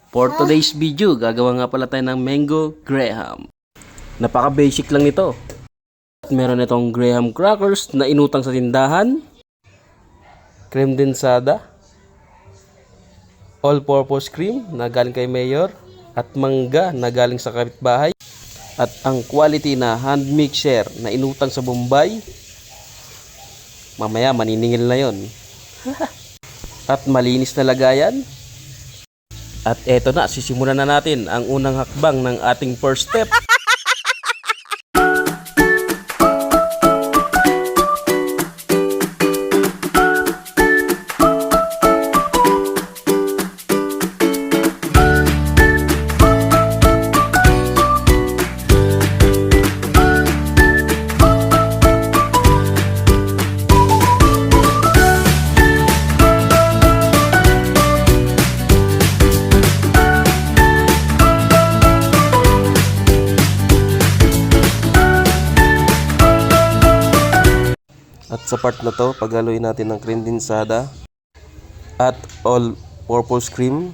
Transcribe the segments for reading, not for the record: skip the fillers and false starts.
For today's video, gagawa nga pala tayo ng mango graham. Napaka-basic lang nito. At meron itong graham crackers na inutang sa tindahan, cream densada, all-purpose cream na galing kay Mayor, at mangga na galing sa kapitbahay, at ang quality na hand mixer na inutang sa Bombay. Mamaya maniningil na yon. At malinis na lagayan. At eto na, sisimulan na natin ang unang hakbang ng ating first step. At sa part na to, paghaluin natin ng cream densada at all-purpose cream.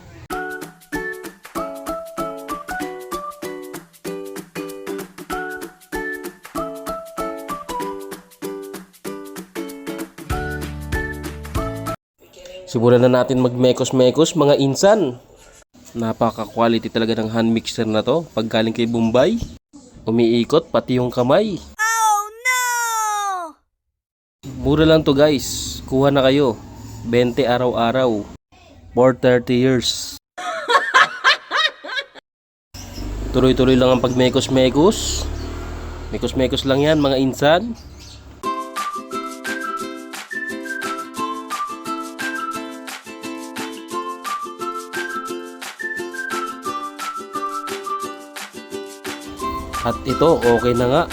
Simulan na natin magmekos-mekos mga insan. Napaka-quality talaga ng hand mixer na to. Pag galing kay Bombay, umiikot pati yung kamay. Mura lang to guys. Kuha na kayo. 20 araw-araw. For 30 years. Tuloy-tuloy lang ang pagmekos-mekos. Mekos-mekos lang yan mga insan. At ito, okay na nga.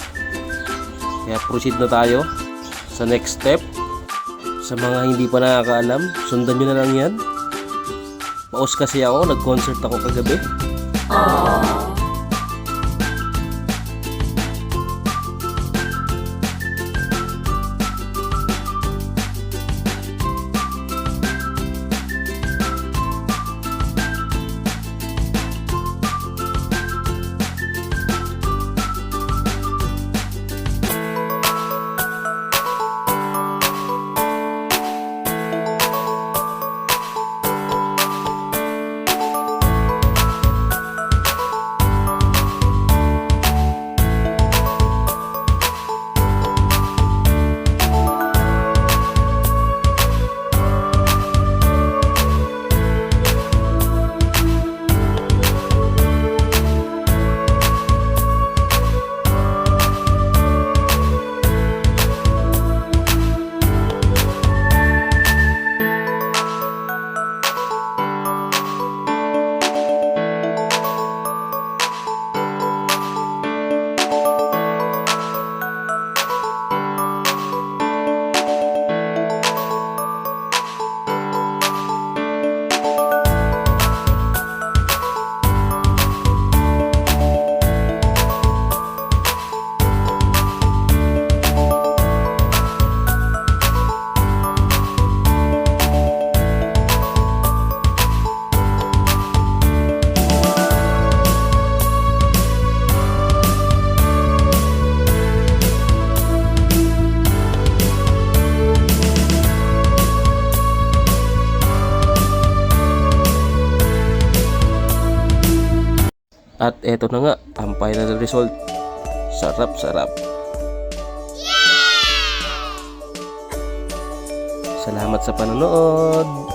Kaya proceed na tayo sa next step. Sa mga hindi pa nakakaalam, sundan nyo na lang yan. Paus kasi ako, nag-concert ako kagabi. At eto na nga, ang final result. Sarap-sarap. Salamat sa panonood.